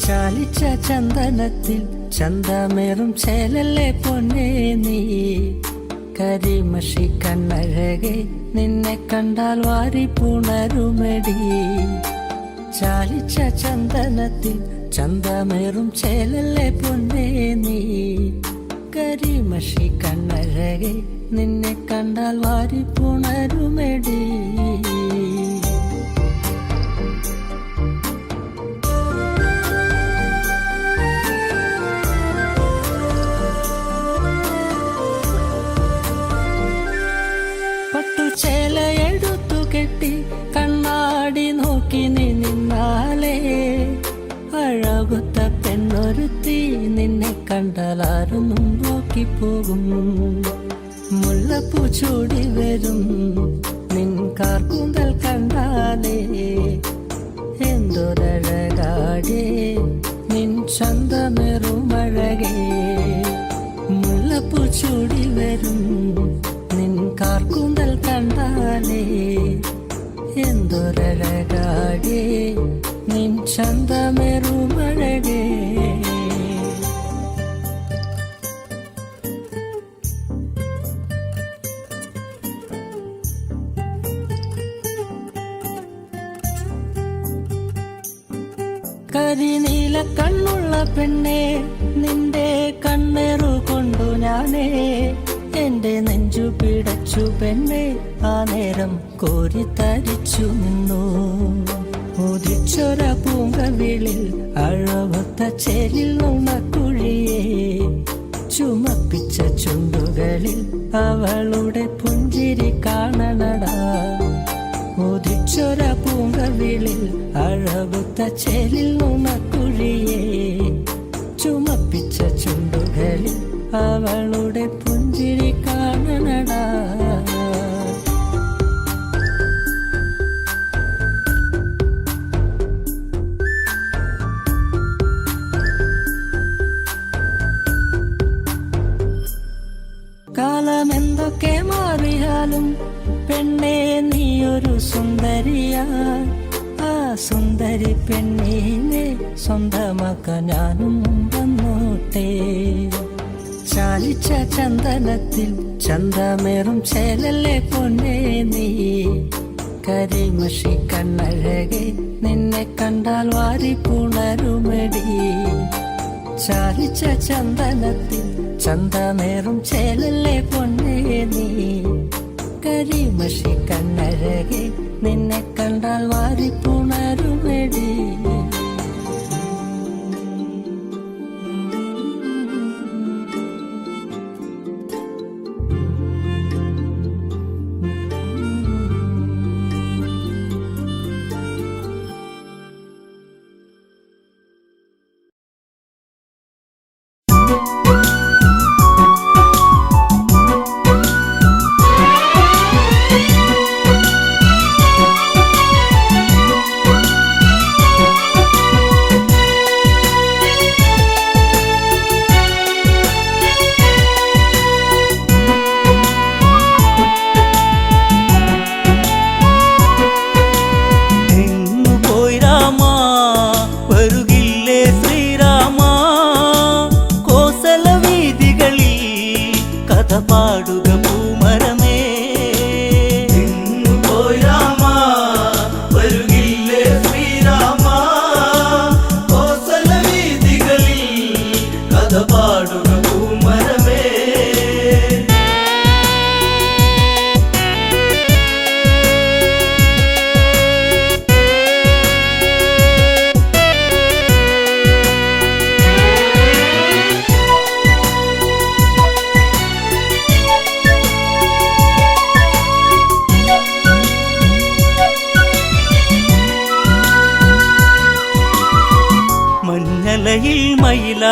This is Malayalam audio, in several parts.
ചാലിച്ച ചന്ദനത്തിൽ ചന്തമേറും ചേലല്ലേ പൊന്നേ നീ, കരിമഷി കണ്ണഴകെ നിന്നെ കണ്ടാൽ വാരി പുണരുമെടി. ചാലിച്ച ചന്ദനത്തിൽ ചന്തമേറും ചേലല്ലേ പൊന്നേ നീ, കരിമഷി കണ്ണഴകെ നിന്നെ കണ്ടാൽ വാരി പുണരുമെടി. ചേലയെടുത്തു കെട്ടി കണ്ണാടി നോക്കി നീ നിന്നാലേ, അഴകുത്ത പെണ്ണൊരുത്തി നിന്നെ കണ്ടാലാരും നോക്കിപ്പോകും. മുല്ലപ്പൂ ചൂടി വരും നിൻ കാർക്കൂന്തൽ കണ്ടാലേ, എന്തൊരഴകാടേ നിൻ ചന്തമേറുമഴകേ. മുല്ലപ്പൂ ചൂടി വരും നിൻ കാർക്കൂന്തൽ കണ്ടാലേ, എന്തൊരഴകാടേ നിൻ ചന്തമേറുമഴകേ. കരിനീല കണ്ണുള്ള പെണ്ണേ, നിന്റെ കണ്ണേറു കൊണ്ടു ഞാനേ എന്റെ നെഞ്ചു പിടച്ചു പെണ്ണെ, ആ നേരം കോരിത്തരിച്ചു നിന്നു. ഉദിച്ചൊര പൂങ്കവിളിൽ അഴവത്ത ചേലിൽ നുണക്കുഴിയെ, ചുമപ്പിച്ച ചുണ്ടുകളിൽ അവളുടെ പുഞ്ചിരി കാണണടാ. ഉദിച്ചൊര പൂങ്കവിളിൽ അഴവത്ത ചേലിൽ നുണക്കുഴിയെ, ചുമപ്പിച്ച ചുണ്ടുകളിൽ അവളുടെ പുഞ്ചിരി കാണണടാ. കാലമെന്തൊക്കെ മാറിയാലും പെണ്ണേ നീയൊരു സുന്ദരിയാ. ആ സുന്ദരി പെണ്ണിനെ സ്വന്തമാക്കാൻ ഞാനും വന്നോട്ടെ. ചാലിച്ച ചന്ദനത്തിൽ ചന്തമേറും ചേലല്ലേ പൊന്നേ നീ, കരിമഷി കണ്ണഴകെ നിന്നെ കണ്ടാൽ വാരി പുണരുമെടി. ചാലിച്ച ചന്ദനത്തിൽ ചന്തമേറും ചേലല്ലേ പൊന്നേ നീ, കരിമഷി കണ്ണഴകെ നിന്നെ കണ്ടാൽ വാരി പുണരുമെടി.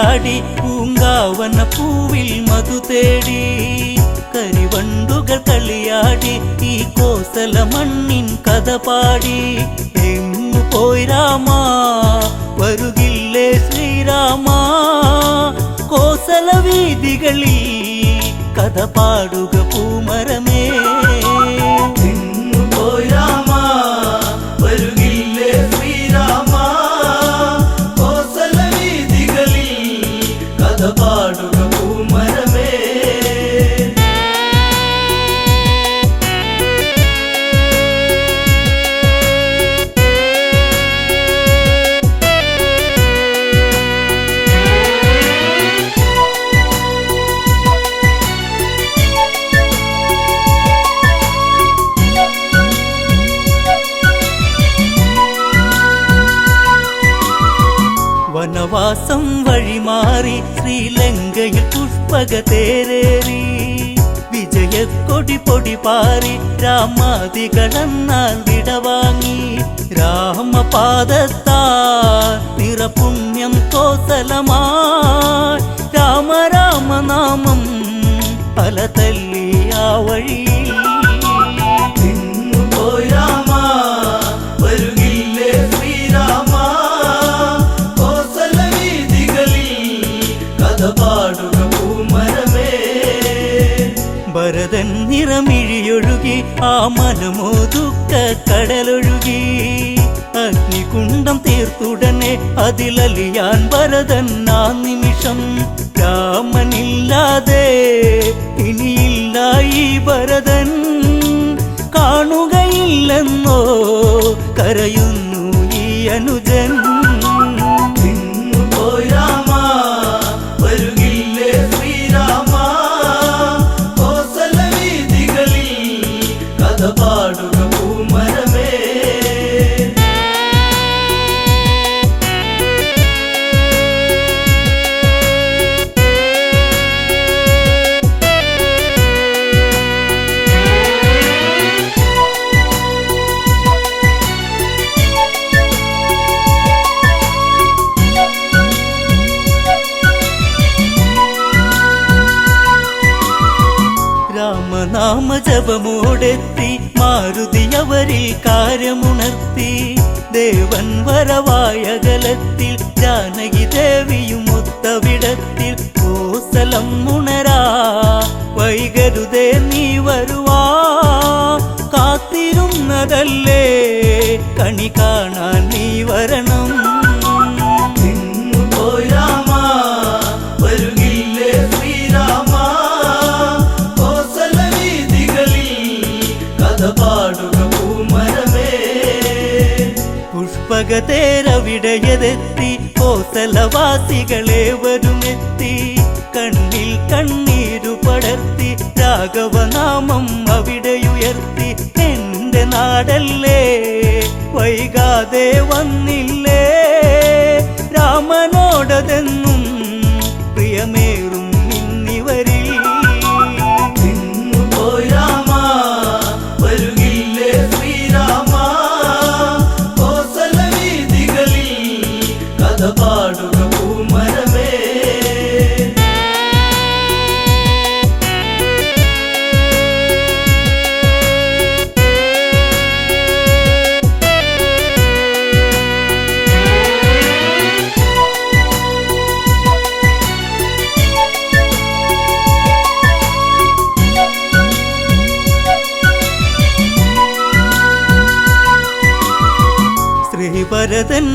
കളിയാടി പൂങ്കാവന പൂവിൽ മധു തേടി കരിവണ്ടുകൾ കളിയാടി ഈ കോസല മണ്ണിൻ കഥ പാടി എങ്ങു പോയി രാമാ വരുകില്ലേ ശ്രീരാമാ കോസല വീതികളിൽ കഥ പാടുക പൂമരമേ പോയി രാമാ വരുകില്ലേ ശ്രീരാമാ കോസല വീതികളിൽ കഥ പാടുക പൂമരമേ വനവാസം വഴിമാറി ശ്രീലങ്കയിൽ പുഷ്പക തേരേറി വിജയക്കൊടി പൊടി പാറി രാമാദികളെന്നാൽ വിടവാങ്ങി രാമപാദത്താ നിറപുണ്യം കോസലമായി രാമ രാമനാമം പല തല്ലി ആ വഴിയിൽ ഭരതൻ നിറമിഴിയൊഴുകി ആ മനമോ ദുഃഖ കടലൊഴുകി അഗ്നികുണ്ഡം തീർത്തുടനെ അതിലലിയാൻ ഭരതൻ ആ നിമിഷം രാമനില്ലാതെ ഇനിയില്ല ഈ ഭരതൻ കാണുകയില്ലെന്നോ കരയുന്നു ഈ അനുജൻ പാടുക പൂമരമേ രാമനാമ ജപമോടെത്തി മാരുതി അവരിൽ കാര്യമുണർത്തി ദേവൻ വരവായകലത്തിൽ ജാനകി ദേവിയും ഒത്തവിടത്തിൽ കോസലം ഉണരാ വൈകരുതേ നീ വരുവാ കാത്തിരുന്നതല്ലേ കണി കാണാൻ നീ വരണം പുഷ്പകതേരവിടയതെത്തി കോസലവാസികളെ വരുമെത്തി കണ്ണിൽ കണ്ണീരു പടർത്തി രാഘവനാമം അവിടെയുയർത്തി എന്റെ നാടല്ലേ വൈകാതെ വന്നില്ലേ രാമനോടതെന്നും പ്രിയമേറും ഇന്നിവരിൽ പാടുക പൂമരമേ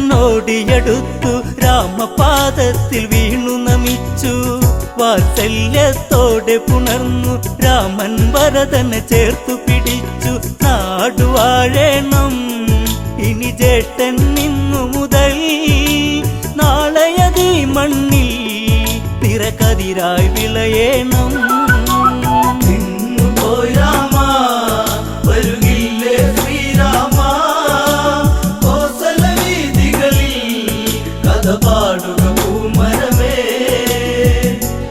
ശ്രീഭരതനോടിയടുത്തു രാമപാദത്തിൽ വീണു നമിച്ചു വാത്സല്യത്തോടെ പുണർന്നു രാമൻ ഭരതനെ ചേർത്തു പിടിച്ചു നാടുവാഴേണം ഇനി ജേട്ടൻ നിന്നു മുതൽ നാളെയതീ മണ്ണിൽ നിറകതിരായി വിളയേണം പാടുക പൂമരമേ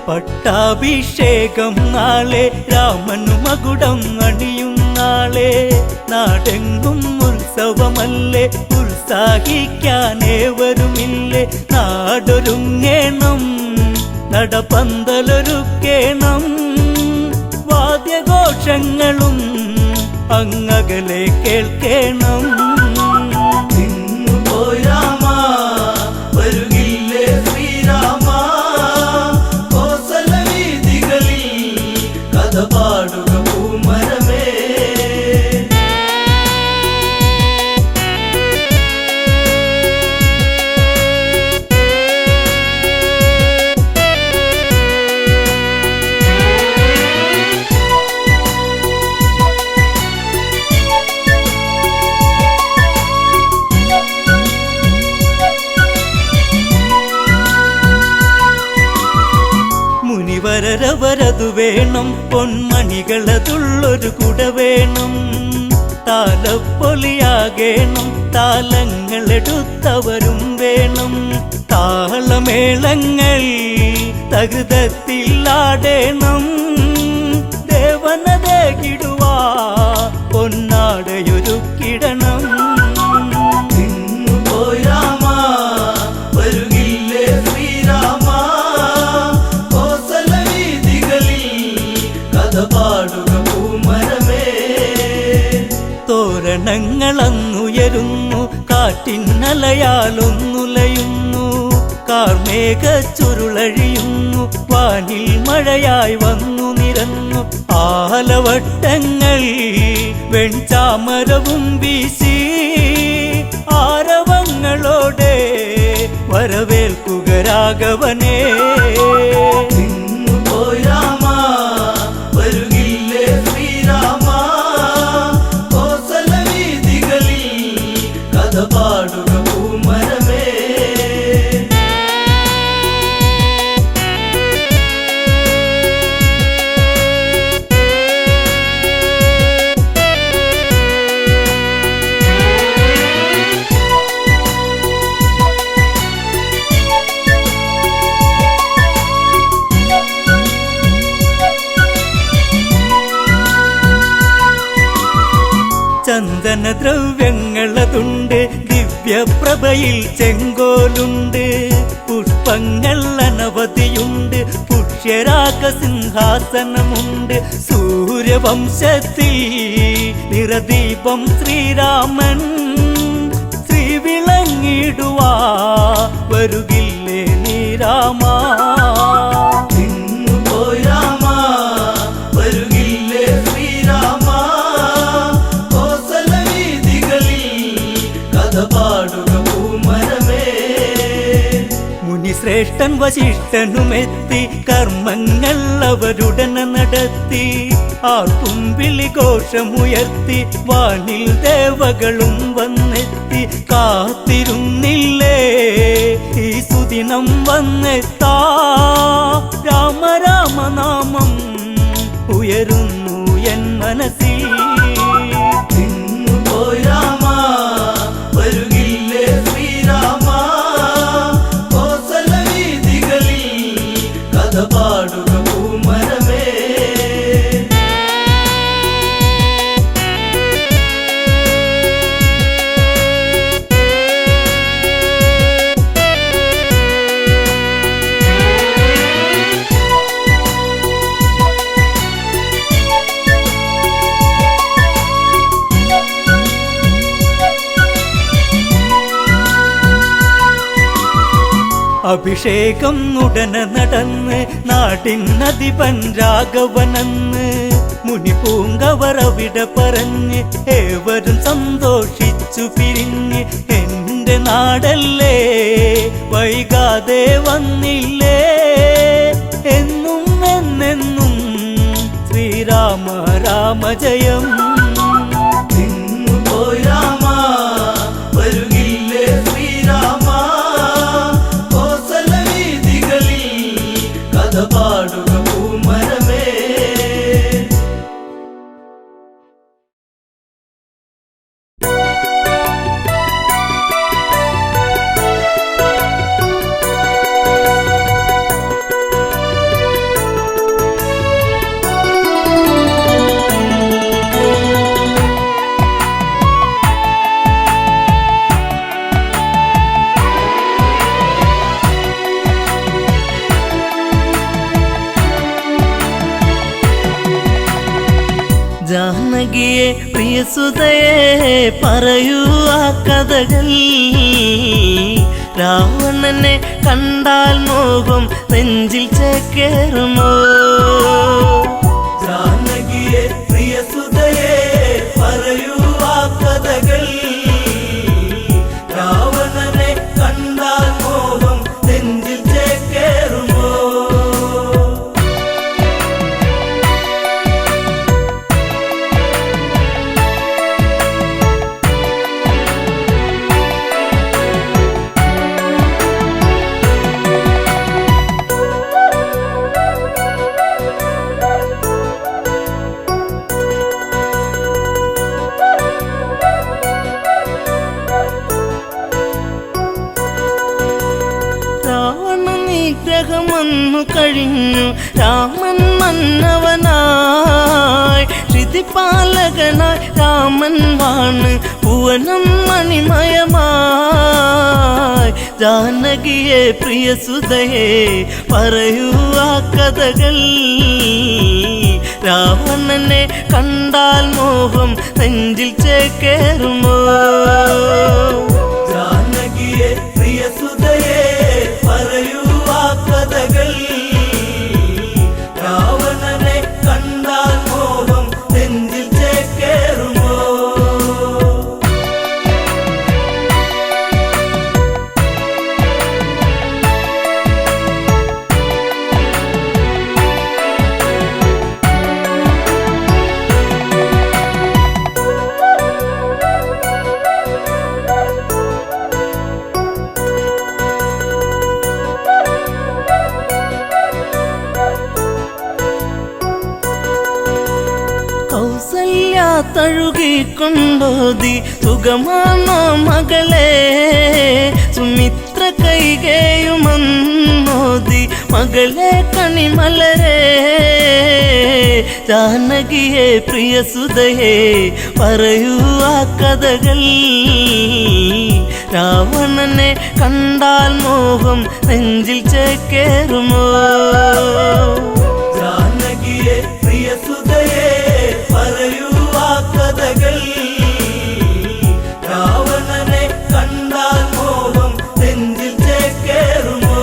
പട്ടാഭിഷേകം നാളെ രാമനു മകുടം അണിയും നാളെ നാടെങ്കും ഉത്സവമല്ലേ ഉത്സാഹിക്കാനേവരുമില്ലേ നാടൊരുങ്ങേണം നടപന്തലൊരുക്കേണം വാദ്യഘോഷങ്ങളും അങ്ങകലെ കേൾക്കേണം പോയി രാമ വരുകില്ലേ ശ്രീരാമ കോസല വീഥികളിൽ കഥ പാടുക പൂമരമേ മുനിവരരവരതു വേണം പൊന്മണികളതുള്ളൊരു കുട വേണം താലപ്പൊലിയാകേണം താലങ്ങളെടുത്തവരും വേണം താളമേളങ്ങൾ തകൃതത്തിലാടേണം ദേവനതകിടുവാ പൊന്നാടയൊരുക്കിടണം പോയി രാമ വരുകില്ലേ ശ്രീരാമ കോസല വീഥികളിൽ കഥ പാടുക പൂമരമേ തോരണങ്ങളങ്ങുയരുന്നു കാറ്റിന്നലയാലൊന്നുലയുന്നു കാർമേഘ ചുരുളഴിയുന്നു വാനിൽ മഴയായി വന്നു നിരന്നു ആലവട്ടങ്ങൾ വെൺചാമരവും വീശി ആരവങ്ങളോടെ വരവേൽക്കുക രാഘവനേ പോയി രാമ വരുകില്ലേ ശ്രീരാമ കോസല വീഥികളിൽ കഥ പാടുക പൂമരമേ ചന്ദനദ്രവ്യങ്ങളതുണ്ട് ദിവ്യപ്രഭയിൽ ചെങ്കോലുണ്ട് പുഷ്പങ്ങൾ അനവധിയുണ്ട് പുഷ്യരാഗ സിംഹാസനമുണ്ട് സൂര്യവംശത്തിൽ നിറദീപം ശ്രീരാമൻ ശ്രീവിളങ്ങിടുവാ വരുകില്ലേ നീ രാമ പോയി രാമ വരുകില്ലേ ശ്രീരാമ കോസല വീഥികളിൽ കഥ പാടുക പൂമരമേ മുനിശ്രേഷ്ഠൻ വശിഷ്ഠനുമെത്തി കർമ്മങ്ങൾ അവരുടനെ നടത്തി ആർക്കും വിളിഘോഷമുയർത്തി വാനിൽ ദേവകളും വന്നെത്തി കാത്തിരുന്നില്ലേ ഈ സുദിനം വന്നെത്താ രാമ രാമനാമം ഉയരുന്നു എൻ മനസ്സിൽ പോയി രാമ വരുകില്ലേ ശ്രീരാമ കോസല വീഥികളിൽ കഥ പാടുക പൂമരമേ അഭിഷേകം ഉടനെ നടന്ന് നാട്ടിനധിപൻ രാഘവനെന്ന് മുനിപൂങ്കവർ അവിടെ പറഞ്ഞ് ഏവരും സന്തോഷിച്ചു പിരിഞ്ഞ് എന്റെ നാടല്ലേ വൈകാതെ വന്നില്ലേ എന്നും എന്നെന്നും ശ്രീരാമ രാമ ജയം പോയി രാമ വരുകില്ലേ ശ്രീരാമ കോസല വീഥികളിൽ കഥ പാടുക പൂമരമേ ജാനകിയെ പ്രിയസുതയെ പറയൂ ആ കഥകൾ. രാവണനെ കണ്ടാൽ മോഹം നെഞ്ചിൽ ചേക്കേറുമോ? ജാനകിയെ പ്രിയസുതയെ പറയൂ ആ കഥകൾ. രാവണനെ കണ്ടാൽ മോഹം നെഞ്ചിൽ ചേക്കേറുമോ? നിഗ്രഹമൊന്നു കഴിഞ്ഞു രാമൻ മന്നവനായി. ശ്രുതിപാലകനായി രാമൻ വാണ് ഭുവനം മണിമയമായി. ജാനകിയെ പ്രിയസുതയെ പറയൂ ആ കഥകൾ. രാവണനെ കണ്ടാൽ മോഹം നെഞ്ചിൽ ചേക്കേറുമോ? ജാനകിയെ പ്രിയസുതയെ പറയൂ ആ കഥകൾ. രാവണനെ കണ്ടാൽ മോഹം നെഞ്ചിൽ ചേക്കേറുമോ? കൗസല്യ തഴുകിക്കൊണ്ടോതി സുഖമാണോ മകളെ? സുമിത്ര കൈകേയുമന്നോതി മകളെ കണിമലരെ. ജാനകിയെ പ്രിയസുതയെ പറയൂ ആ കഥകൾ. രാവണനെ കണ്ടാൽ മോഹം നെഞ്ചിൽ ചേക്കേറുമോ? ജാനകിയെ പ്രിയസുതയെ പറയൂ ആ കഥകൾ. രാവണനെ കണ്ടാൽ മോഹം നെഞ്ചിൽ ചേക്കേറുമോ?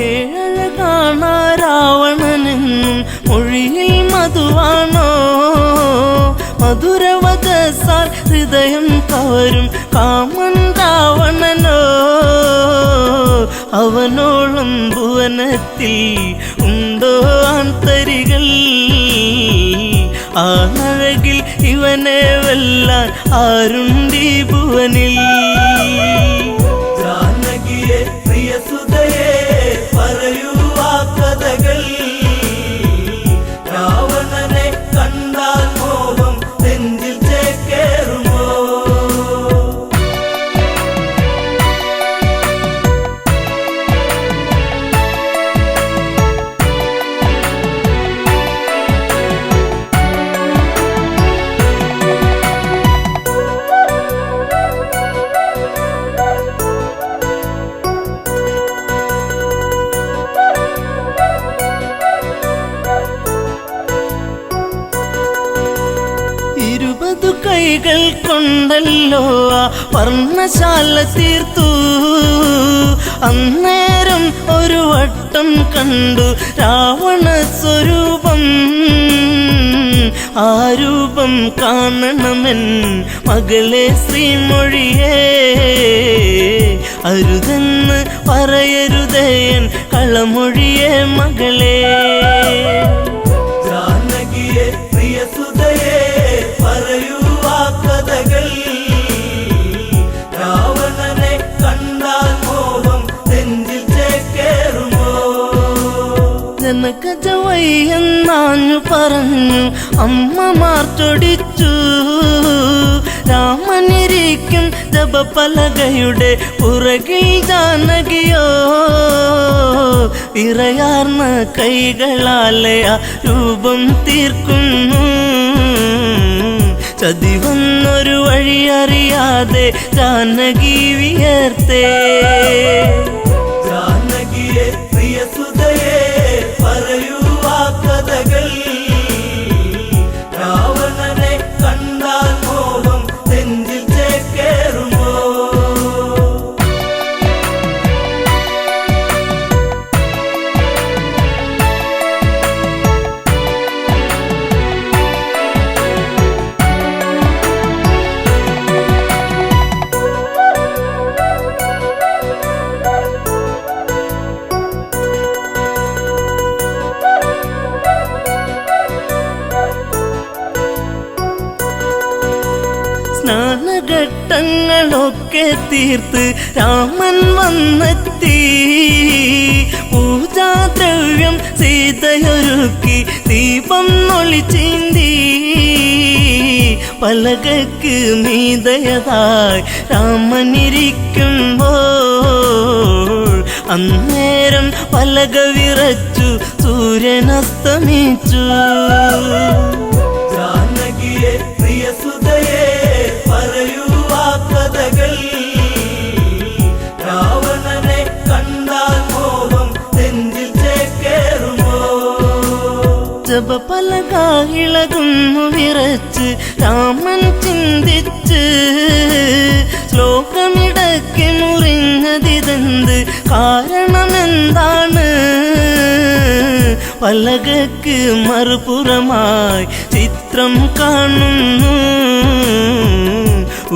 ഏഴഴ കാണാ രാവണനെന്നും മൊഴിയിൽ മധുവാണോ? മധുരവചസാൽ ഹൃദയം കവരും കാമൻ രാവണനോ? അവനോളം ഭുവനത്തിൽ ഉണ്ടോ ആന്തരികൾ? ആണഴകിൽ ഇവനെ വെല്ലാൻ ആരുണ്ടീ ഭുവനിൽ? ജാനകിയെ പ്രിയസുതയെ പറയൂ ആ കഥകൾ. രാവണനെ കണ്ടാൽ മോഹം നെഞ്ചിൽ ചേക്കേറുമോ? കൈകൾ കൊണ്ടല്ലോ ആ വർണ്ണശാല തീർത്തു. അന്നേരം ഒരു വട്ടം കണ്ടു രാവണ സ്വരൂപം. ആ രൂപം കാണണമെൻ മകളെ ശ്രീമൊഴിയേ. അരുതെന്ന് പറയരുതേൻ കളമൊഴിയേ മകളെ. ജാനകിയെ പ്രിയസുതയെ പറയൂ ആ കഥകൾ. രാവണനെ കണ്ടാൽ മോഹം നെഞ്ചിൽ ചേക്കേറുമോ? ജനകജവയ്യെന്നാഞ്ഞു പറഞ്ഞു അമ്മമാർ ചൊടിച്ചു. രാമനിരിക്കും ജപപലകയുടെ പുറകിൽ ജാനകിയോ. വിറയാർന്ന കൈകളാലെ ആ രൂപം തീർക്കുന്നു. ചതിവന്നൊരു വഴിയറിയാതെ ജാനകി വിയർത്തേ. ജാനകിയെ പ്രിയസുതയെ പറയൂ ആ കഥകൾ. രാവണനെ ഘട്ടങ്ങളൊക്കെ തീർത്ത് രാമൻ വന്നെത്തി. പൂജാദ്രവ്യം സീതയൊരുക്കി ദീപം ഒളിച്ചീന്തി. പലകക്ക് മീതയതായി രാമനിരിക്കുമ്പോൾ അന്നേരം പലക വിറച്ചു സൂര്യനസ്തമിച്ചു. ജാനകിയെ പ്രിയസുതയെ പറയൂ ആ കഥകൾ. രാവണനെ കണ്ടാൽ മോഹം നെഞ്ചിൽ ചേക്കേറുമോ? ജപപലക ഇളകുന്നു വിറച്ച് രാമൻ ചിന്തിച്ച്. ശ്ലോകമിടയ്ക്ക് മുറിഞ്ഞതിതെന്ത് കാരണമെന്താണ്? പലകക്ക് മറുപുറമായി ചിത്രം കാണുന്നു.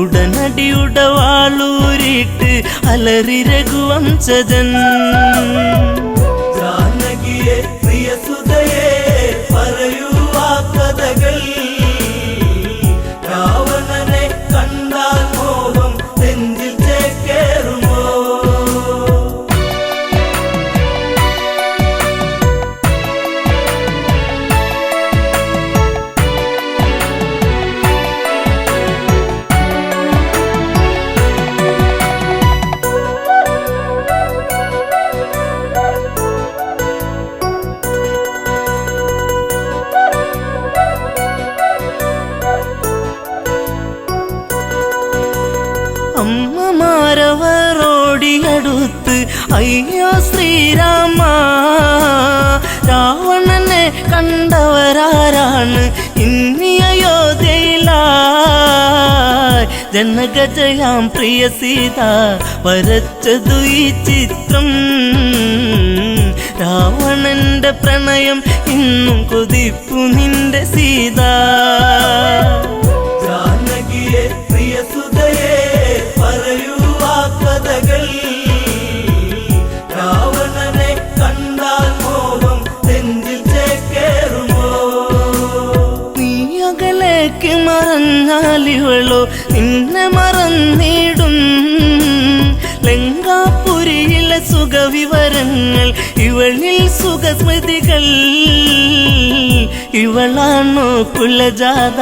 ഉടനടി ഉടവാളൂരിട്ട് അലറി രഘുവംശജൻ. ജാനകിയെ പ്രിയസുതയെ പറയൂ ആ കഥകൾ. രാവണനെ കണ്ടാൽ മോഹം നെഞ്ചിൽ ചേക്കേറുമോ? അമ്മമാരവരോടിയടുത്ത് അയ്യോ ശ്രീരാമ, രാവണനെ കണ്ടവരാരാണ് ഇന്നി അയോധ്യയിലായി? ജനകജയാം പ്രിയ സീത വരച്ചതു ഈ ചിത്രം. രാവണന്റെ പ്രണയം ഇന്നും കൊതിപ്പു നിന്റെ സീത. ജാനകിയെ പ്രിയസുതയെ പറയൂ ആ കഥകൾ. രാവണനെ കണ്ടാൽ മോഹം നെഞ്ചിൽ ചേക്കേറുമോ? നീ അകലേക്ക് മറഞ്ഞാലിവളോ നിന്നെ മറന്നിടും. ലങ്കാപുരിയിലെ സുഖവിവരങ്ങൾ ഇവളിൽ സുഖസ്മൃതികൾ. ഇവളാണോ കുലജാത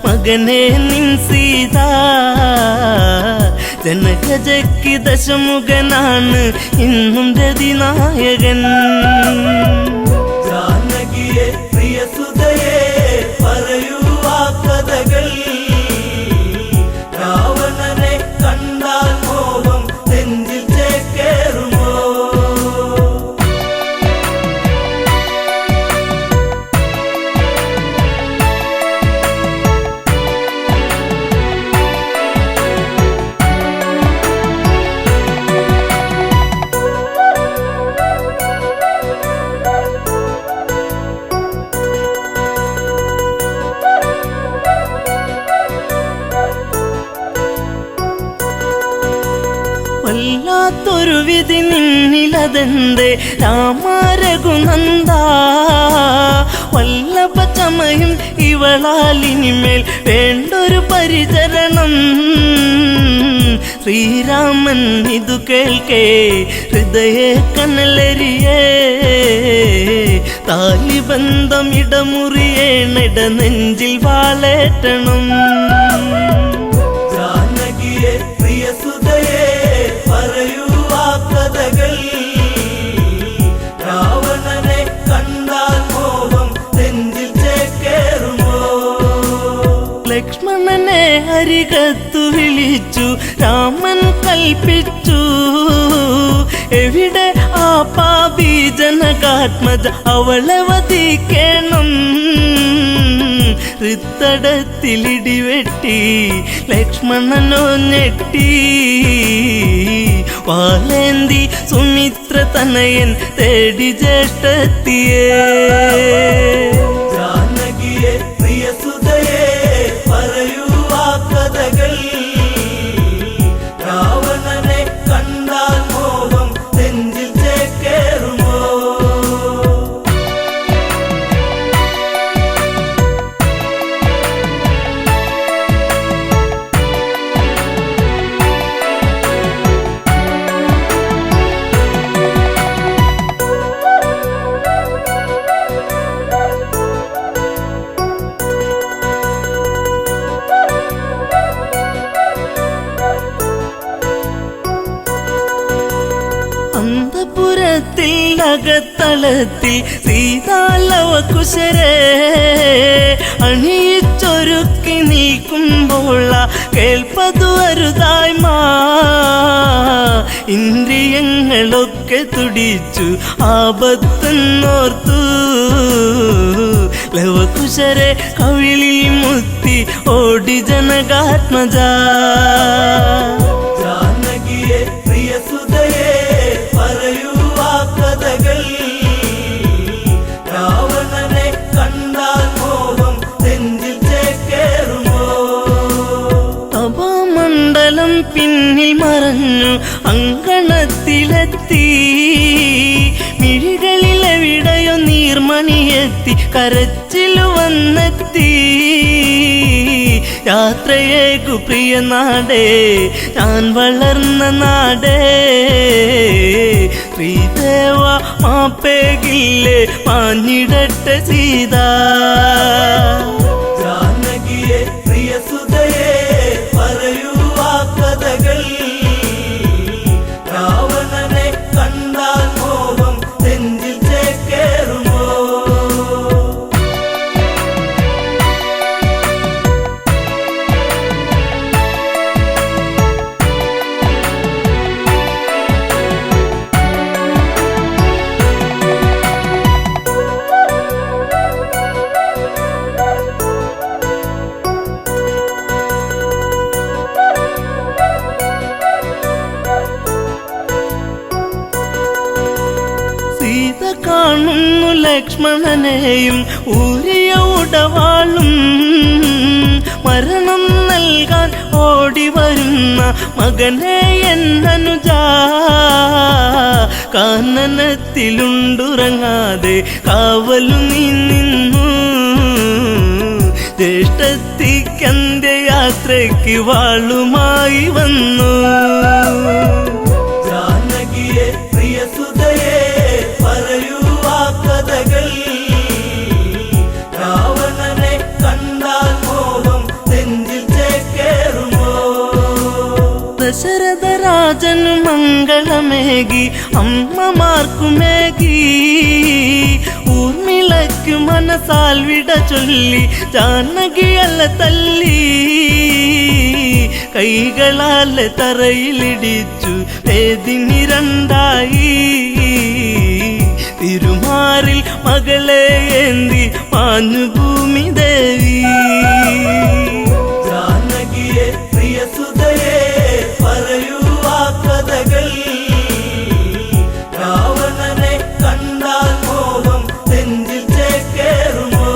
മകനെ നിൻ സീത? ജനകജയ്ക്ക് ദശമുഖനാണ് ഇന്നും രതിനായകൻ. ജാനകിയെ പ്രിയസുതയെ പറയൂ ആ കഥകൾ. രാവണനെ കണ്ടാൽ മോഹം നെഞ്ചിൽ ചേക്കേറുമോ? വല്ലാത്തൊരു വിധി നിന്നിലതെന്തേ രാമ രഘുനന്ദ? വല്ലഭ ചമയും ഇവളാലിനിമേൽ വേണ്ടൊരു പരിചരണം. ശ്രീരാമൻ ഇതു കേൾക്കേ ഹൃദയ കനലരിയേ. താലിബന്ധം ഇടമുറിയേണിട നെഞ്ചിൽ വാളേറ്റണം. ജാനകിയെ പ്രിയസുതയെ പറയൂ ആ കഥകൾ. രാവണനെ കണ്ടാൽ മോഹം നെഞ്ചിൽ ചേക്കേറുമോ? ലക്ഷ്മണനെ അരികത്തു വിളിച്ചു രാമൻ കൽപ്പിച്ചു. എവിടെ ആ പാപി ജനകാത്മജ, അവളെ വധിക്കണം. ഹൃത്തടത്തിലിടിവെട്ടി ലക്ഷ്മണനോ ഞെട്ടി. വാലേന്തി സുമിത്ര തനയൻ തേടി ജ്യേഷ്ഠത്തിയേ. ജാനകിയെ പ്രിയസുതയെ പറയൂ ആ കഥകൾ. രാവണനെ കണ്ടാൽ മോഹം നെഞ്ചിൽ ചേക്കേറുമോ? അങ്കണത്തിൽ അകത്തളത്തിൽ സീതാലവകുശരെ അണിയിച്ചൊരുക്കി നിൽക്കുമ്പോൾ കേൾപ്പതു അരുതായ്മ ഇന്ദ്രിയങ്ങളൊക്കെ തുടിച്ചു ആപത്തെന്നോർത്തു ലവകുശരെ കവിളിൽ മുത്തി ഓടി ജനകാത്മജ ജാനകിയെ പ്രിയ സുതയെ പറയൂ ആ കഥകൾ രാവണനെ കണ്ടാൽ മോഹം നെഞ്ചിൽ ചേക്കേറുമോ തപോമണ്ഡലം പിന്നിൽ മറഞ്ഞു അങ്കണത്തിലെത്തി മിഴികളിലെവിടെയോ നീർമണിയെത്തി കരച്ചിലു വന്നെത്തി യാത്രയേക്കു പ്രിയ നാടേ ഞാൻ വളർന്ന നാടേ ശ്രീദേവ മാപ്പേകില്ലേ മാഞ്ഞിടട്ടെ സീത ജാനകിയെ പ്രിയ സുതയെ പറയൂ ആ കഥകൾ രാവണനെ കണ്ടാൽ മോഹം നെഞ്ചിൽ ചേക്കേറുമോ സീത കാണുന്നു ലക്ഷ്മണനെയും ഊരിയ ഉടവാളും മരണം നൽകാൻ ഓടി വരുന്ന മകനെ എന്നനുജ കാനനത്തിലുണ്ടുറങ്ങാതെ കാവലു നീ നിന്നു ജ്യേഷ്ഠത്തിക്കന്റെ യാത്രയ്ക്ക് വാളുമായി വന്നു ജാനകിയെ പ്രിയ സുതയെ പറയൂ ആ കഥകൾ രാവണനെ കണ്ടാൽ മോഹം നെഞ്ചിൽ ചേക്കേറുമോ ദശരഥ രാജനു മംഗളമേകി അമ്മമാർക്കുമേകി ഊർമിളയ്ക്കു മനസാൽ വിട ചൊല്ലി ജാനകിയല്ല തല്ലി കൈകളാലെ തറയിലിടിച്ചു വേദിനി രണ്ടായി തിരുമാറിൽ മകളെ ഏന്തി മാഞ്ഞു ഭൂമി ദേവി ജാനകിയെ പ്രിയ സുതയെ പറയൂ ആ കഥകൾ രാവണനെ കണ്ടാൽ മോഹം നെഞ്ചിൽ ചേക്കേറുമോ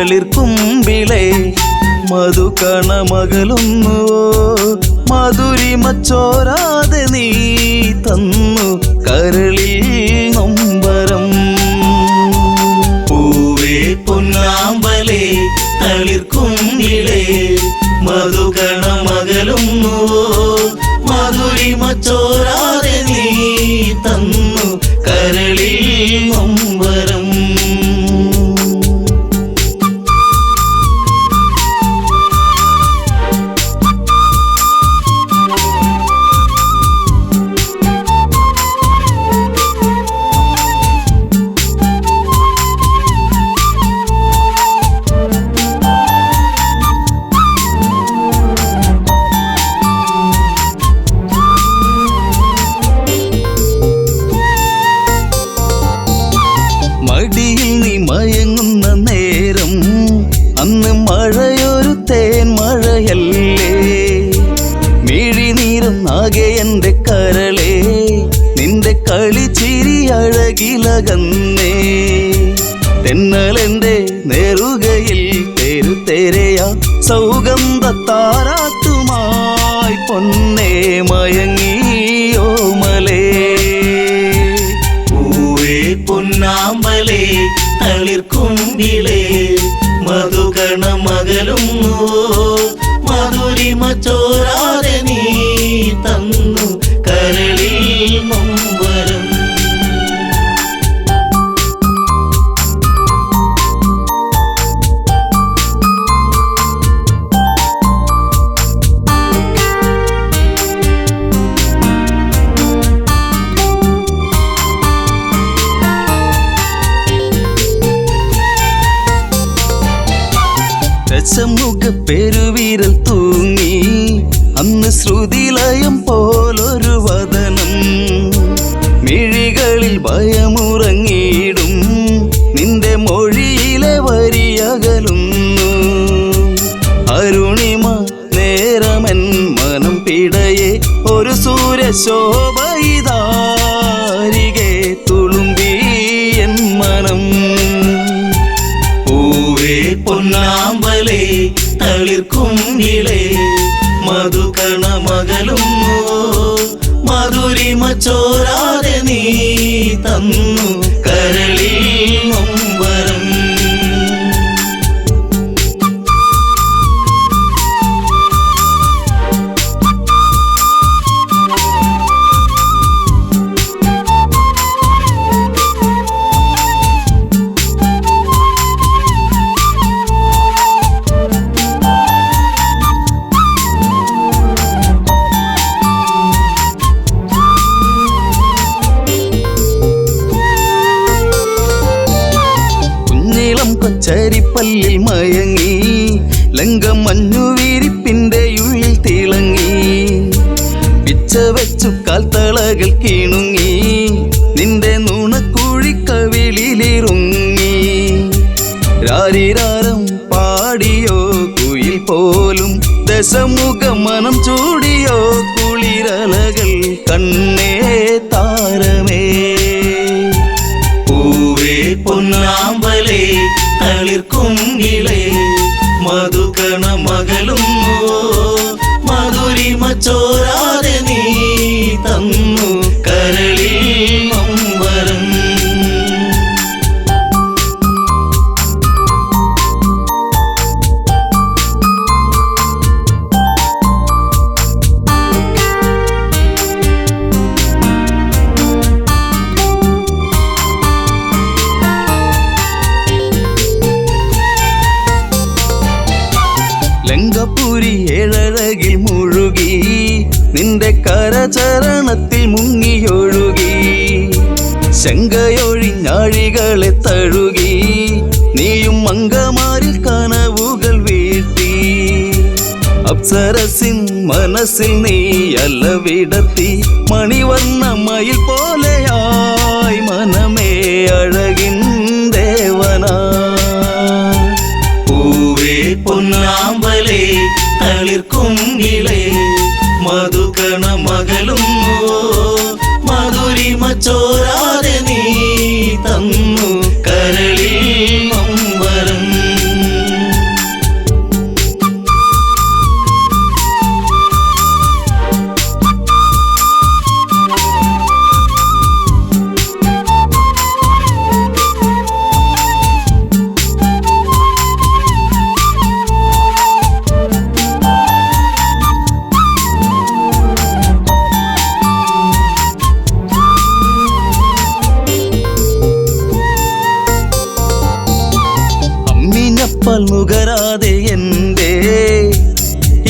തളിർക്കുമ്പിളെ മധുകണമകലുന്നുവോ മധുരിമ ചോരാതെ നീ തന്നു കരളിൽ നൊമ്പരം. പൂവേ പൊന്നാമ്പലേ തളിർക്കുമ്പിളേ മധുകണമകലുന്നുവോ മധുരിമ ചോരാതെ നീ തന്നു കരളിൽ നൊമ്പരം. മടിയിൽ നീ മയങ്ങുന്ന നേരം അന്ന് മഴയൊരു തേൻ മഴയല്ലേ. മിഴിനീരുന്നാകെ എൻ്റെ കരളെ നിന്റെ കളിച്ചിരി അഴകിലകന്നേ. തെന്നലെൻ്റെ നേറുകയിൽ തെരുതെരയ സൗഗന്ധ താരാട്ടുമായി പൊന്നേ മയങ്ങിയോ മലേ. പൊന്നാമ്പലേ തളിർക്കുമ്പിളേ മധുകണമകലുന്നുവോ മധുരിമ ചോരാതെ നീ തന്നു കരളിൽ നൊമ്പരം. ദശമുഖ പെരുവിരൽ തൂങ്ങി അന്ന് ശ്രുതിലയം പോലൊരു വദനം. മിഴികളിൽ ഭയമുറങ്ങിയിടും നിന്റെ മൊഴിയിലെ വരിയകലുന്നു. അരുണിമ നേരമൻ മനം പിടയെ ഒരു സൂര്യശോഭയിതാരികെ തുളുമ്പി എൻ മനം. പൊന്നാമ്പലേ തളിർക്കുമ്പിളേ മധുകണമകലുന്നുവോ മധുരിമ ചോരാതെ നീ തന്നു കരളിൽ നൊമ്പരം. കൊച്ചരിപ്പല്ലിൽ മയങ്ങി ലങ്കമഞ്ഞുവിരിപ്പിന്റെ ഉള്ളിൽ തിളങ്ങി. പിച്ച വെച്ചു കാൽത്തളകൾ കിണുങ്ങി നിന്റെ നുണക്കുഴിക്കവിളിലിറുങ്ങി. രാരിരാരം പാടിയോ കുയിൽ പോലും ദശമുഖ മനം ചൂടിയോ കുളിരലകൾ കണ്ണേ താരമേ. പൊന്നാമ്പലേ തളിർക്കുമ്പിളേ മധുകണമകലുന്നുവോ മധുരിമ ചോരാതെ നീ തന്നു കരളിൽ നൊമ്പരം. ലങ്കപുരി ഏഴഴകിൽ മുഴുകി നിന്റെ കരചരണത്തിൽ മുങ്ങിയൊഴുകി. ശങ്കയൊഴിഞ്ഞാഴികളെ തഴുകി നീയും മങ്കമാരിൽ കനവുകൾ വീഴ്ത്തി. അപ്സരസിൻ മനസ്സിൽ നീ അലവിടത്തി മണിവർണ്ണ മയിൽ പോലെയായി മനമേ അഴകിൻ ദേവനാ. പൊന്നാമ്പലേ തളിർക്കുമ്പിളേ മധുകണമകലുന്നുവോ മധുരിമ ചോരാതെ നീ തന്നു കരളിൽ നൊമ്പരം.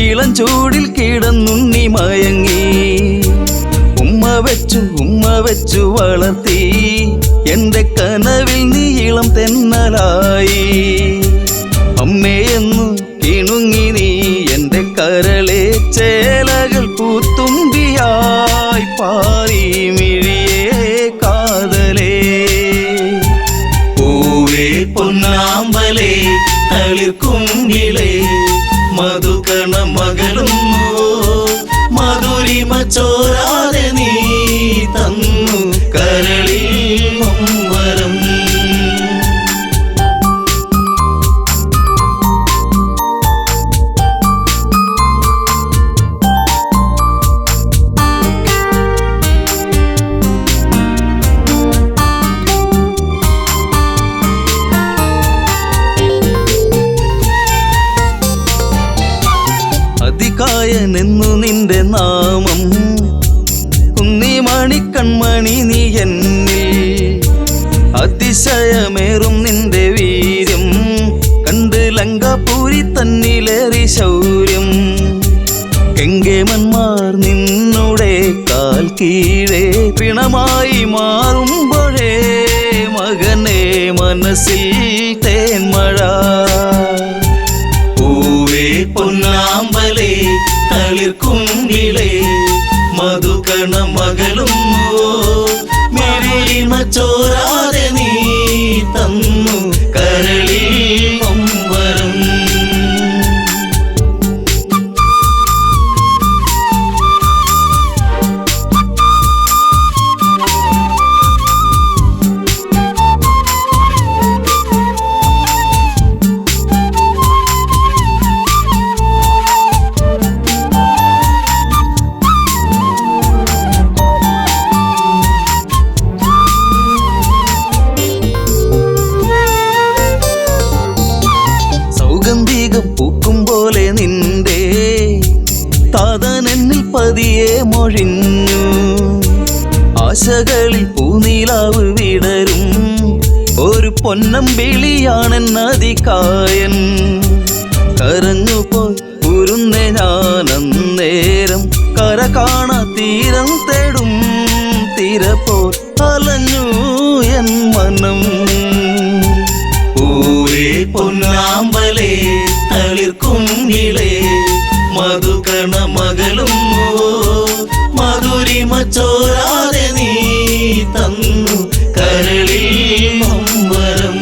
ഇളം ചൂടിൽ കിടന്നുണ്ണി മയങ്ങി. ഉമ്മ വെച്ചു വളർത്തി എന്റെ കനവിൽ നീ ഇളം തെന്നലായി. അമ്മയെന്നു കിണുങ്ങി നീ എന്റെ കരളെ ചേലകൾ പൂത്തുമ്പിയായി പാറി മിഴിയേ കാതലേ. പൂവേ പൊന്നാമ്പലേ തളിർക്കുങ്കിളേ മധുകണ മകളുന്നു മധുരിമ ചോരാതെ നീ തന്നു കരളിൽ നൊമ്പരം. അതികായനെന്നു നിന്റെ നാമം കുന്നിമണി കൺമണി നീ എന്നിൽ. അതിശയമേറും നിന്റെ വീര്യം കണ്ട് ലങ്കാപുരി തന്നിലേറി ശൗര്യം. കെങ്കേമന്മാർ നിന്നുടെ കാൽ കീഴേ പിണമായി മാറുമ്പോഴേ മകനെ മനസ്സിൽ തേന്മഴ. പൂവേ പൊന്നാമ്പലേ തളിർക്കുങ്കിളേ മധുകണ മകളുന്നു മധുരിമ ചോരാതെ നീ തന്നു കരളിൽ നൊമ്പരം. സൗഗന്ധികം പൂക്കും പോലെ നിന്റെ താതനെന്നിൽ പതിയെ മൊഴിഞ്ഞു. ആശകളിൽ പൂനീലാവ് വിടരും ഒരു പൊന്നമ്പിളിയാണെന്നതികായൻ. കരഞ്ഞുപോയി ഉരുന്നേ ഞാനന്നേരം കര കാണാ തീരം തേടും തിരപ്പോൾ അലഞ്ഞു എൻ മനം. പൂവേ പൊന്നാമ്പലേ തളിർക്കുങ്കിളേ മധുകണ മകളുന്നു മധുരിമ ചോരാതെ നീ തന്നു കരളിൽ നൊമ്പരം.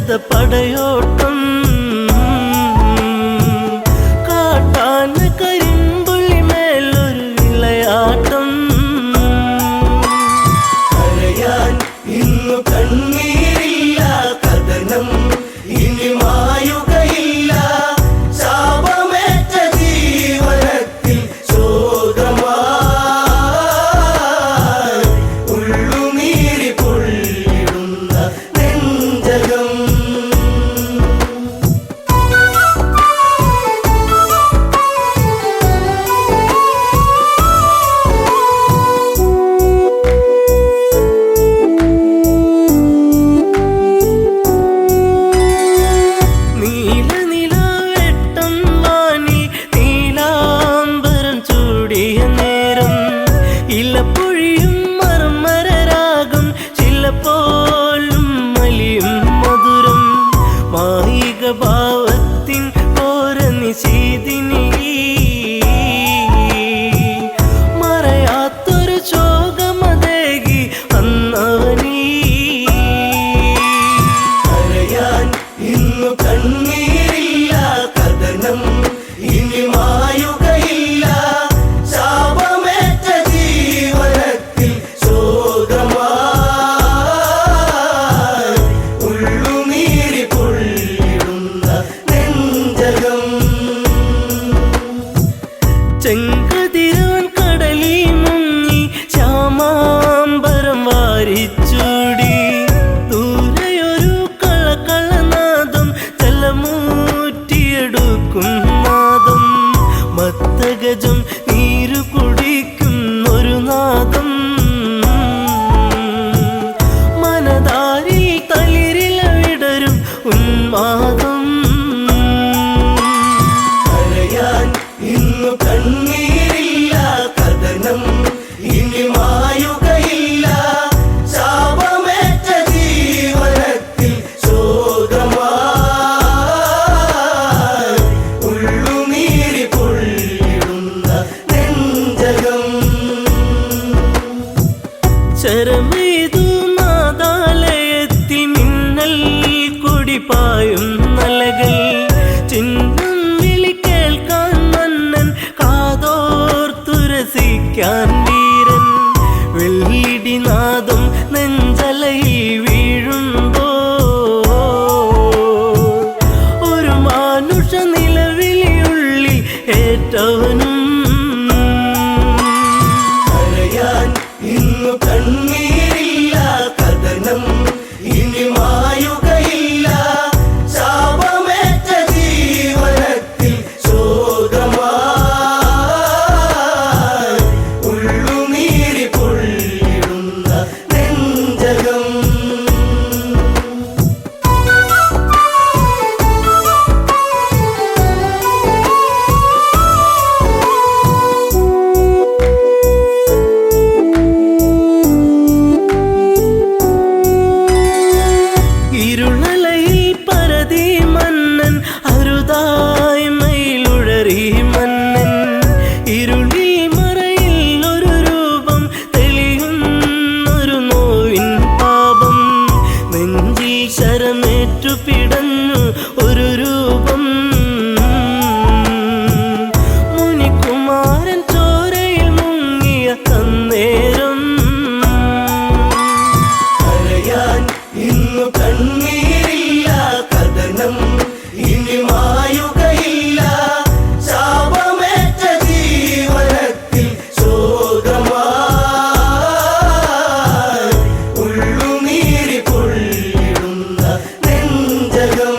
പടയോട്ടം കാട്ടാന കരിമ്പുള്ളി മേലൊരു വിളയാട്ടം കരയാൻ ഇന്നു കണ്ണീരില്ല കഥനം ഇനി മായുകയില്ല ശാപമേറ്റ ജീവനത്തിൽ ശോകമായി ഉള്ളുനീരി പൊള്ളിടുന്ന നെഞ്ചകം നീലനിലാവെട്ടം വാനി നീലാംബരം ചൂടിയ നേരം ഇലപ്പൊഴിയും മർമരരാഗം ചിലപ്പോലും മലിയും മധുരം മായിക ഭാവത്തിൻ ഓര നിശീതിനി മറയാത്തൊരു ശോകമതേകി അന്നവനീ കരയാൻ ഇന്നു കണ്ണീരില്ല കഥനം ഇനി മായുകയില്ല ശാപമേറ്റ ജീവനത്തിൽ ശോകമായി ഉള്ളുനീരി പൊള്ളിടുന്ന നെഞ്ചകം ചെങ്കതിരാൻ കടലി മുങ്ങി ശ്യാമാംബരം വാരിച്ചൂടി ദൂരെയൊരു കളകളനാദം ജലമൂറ്റിയെടുക്കും നാദം മത്തഗജം നീരു കുടിക്കും ഒരു നാദം മനതാരിൽ തളിരില വിടരും ഉന്മാദം കരയാൻ ഇന്നു കണ്ണീരില്ല കഥനം ഇനി മായുകയില്ല ശാപമേറ്റ ജീവനത്തിൽ ശോകമായി ഉള്ളുനീരി പൊള്ളിടുന്ന നെഞ്ചകം ശരമെയ്തു നാദാലയത്തിൽ മിന്നൽ കുടിപ്പായും നലകൾ ചിഹ്നം വിളി കേൾക്കാൻ മന്നൻ കാതോർത്തുരസിക്കാൻ വീരൻ വെള്ളിടിനാദം നെഞ്ചലയിൽ വീഴുമ്പോ ഒരു മാനുഷ നിലവിളിയുള്ളിൽ ഏറ്റവനും കരയാൻ ഇന്നു കണ്ണീരില്ല കഥനം ഇനി മായുകയില്ല ശാപമേറ്റ ജീവനത്തിൽ ശോകമായി ഉള്ളുനീരി പൊള്ളിടുന്ന നെഞ്ചകം ഇരുളലയിൽ പരതി മന്നൻ അരുതായി മയിലുഴറി മന്നൻ ഇരുളിൽ മറയിൽ ഒരു രൂപം തെളിയുന്നൊരു നോവിൻ പാപം നെഞ്ചിൽ ശരമേറ്റു പിടഞ്ഞു ഒരു രൂപം മുനികുമാരൻ ചോരയിൽ മുങ്ങിയ അന്നേരം കരയാൻ ഇന്നു കണ്ണീരില്ല കഥനം ഇനി മായുകയില്ല ശാപമേറ്റ ജീവനത്തിൽ ശോകമായി ഉള്ളുനീരി പൊള്ളിടുന്ന നെഞ്ചകം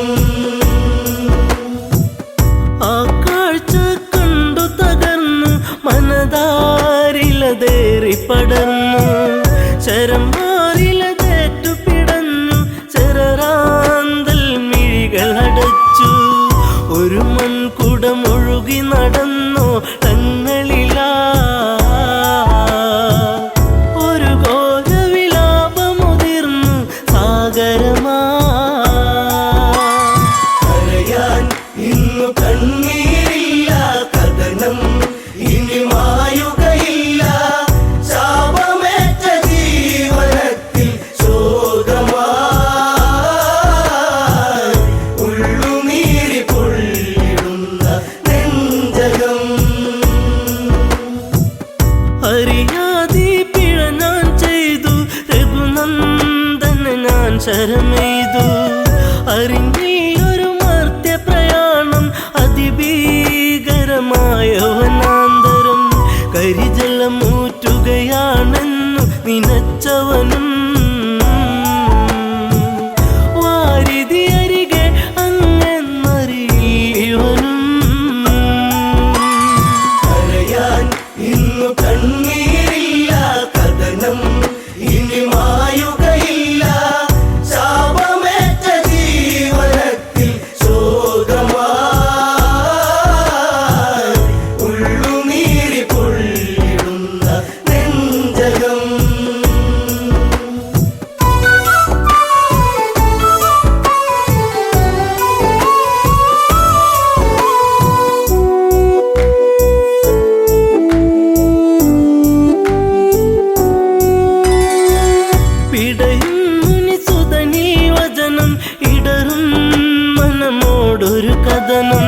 എന്നോടൊരു കഥനം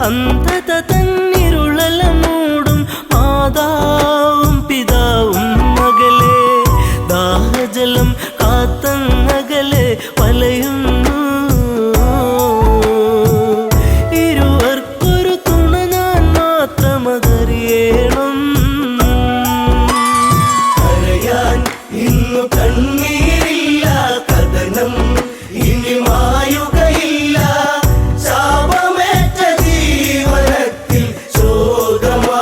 അന്ധത തന്നിരുളല മൂടും മാതാവും പിതാവും മകളെ ദാഹജലം കാത്തങ്ങകലെ വലയുന്നു ഇരുവർക്കൊരു തുണ ഞാൻ മാത്രമതറിയണം കരയാൻ ഇന്നു കണ്ണീരില്ല കഥനം ഇനി മായുകയില്ല ശാപമേറ്റ ജീവനത്തിൽ ശോകമായി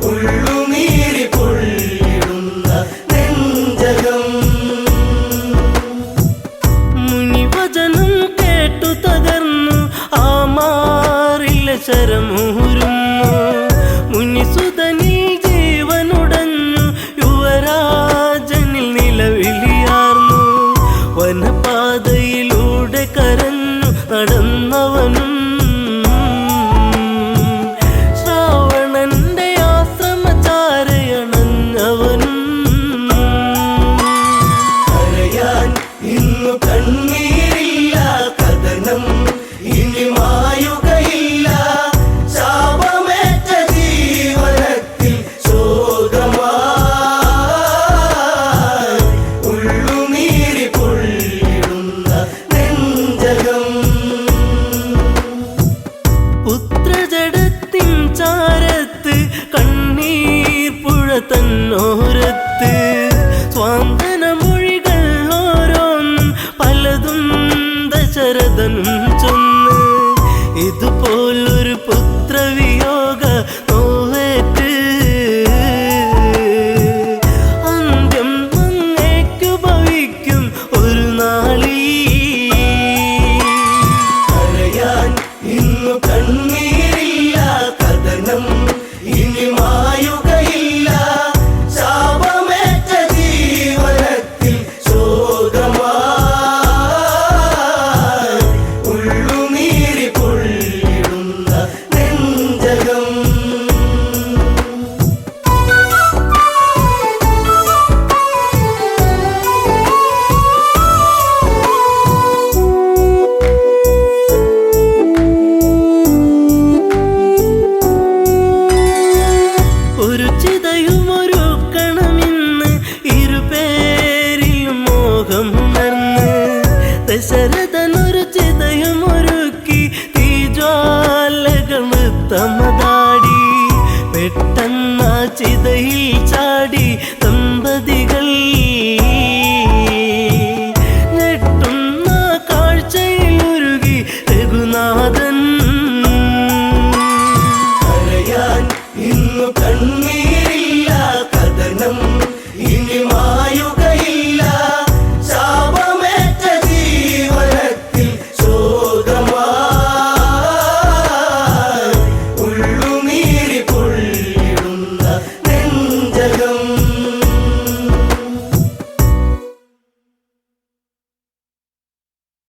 ഉള്ളുനീരി പൊള്ളിടുന്ന നെഞ്ചകം മുനിവചനം കേട്ടു തകർന്നു ആ മാറില്ല ശരമൂരുന്നു മുനിസുതനിൽ ജീവനുടഞ്ഞു യുവരാജനിൽ നിലവിളിയാർന്നു വനപാതയിലൂടെ കരഞ്ഞു നടന്നവനും ശ്രാവണന്റെ ആശ്രമചാരയണഞ്ഞവനും കരയാൻ ഇന്നു കണ്ണീരില്ല കഥനം ഇനി മായുകയില്ല ശാപമേറ്റ ജീവനത്തിൽ ശോകമായി ഉള്ളുനീരി പൊള്ളിടുന്ന നെഞ്ചകം പുത്രജടത്തിൻ ചാരത്ത് കണ്ണീർ പുഴ തന്നോരത്ത് സ്വാന്തന മൊഴികൾ ഓരോന്നും പലതും ദശരഥനും ചൊന്ന് ഇതുപോലൊരു പുത്രവിയോഗ നോവേറ്റ് അന്ത്യം അങ്ങേക്കു ഭവിക്കും ഒരു നാളീ കരയാൻ ഇന്നു കണ്ണീരില്ല കഥനം ഇനി മായുകയില്ല ശാപമേറ്റ ജീവനത്തിൽ ശോകമായി ഉള്ളുനീരി പൊള്ളിടുന്ന നെഞ്ചകം ഒരു ചിതയുമൊരുക്കണമെന്ന് ഇരുപേരിലും മോഹമുണർന്ന് ദശരഥനൊരു ചിതയുമൊരുക്കി തീജ്വാലകൾ നൃത്തമതാടി പെട്ടെന്ന ചിതയിൽ ചാടി ദമ്പതികൾ ഞെട്ടുന്ന കാഴ്ചയിലുരുകി രഘുനാഥൻ കരയാൻ ഇന്നു കണ്ണീരില്ല കഥനം ഇനി മായുക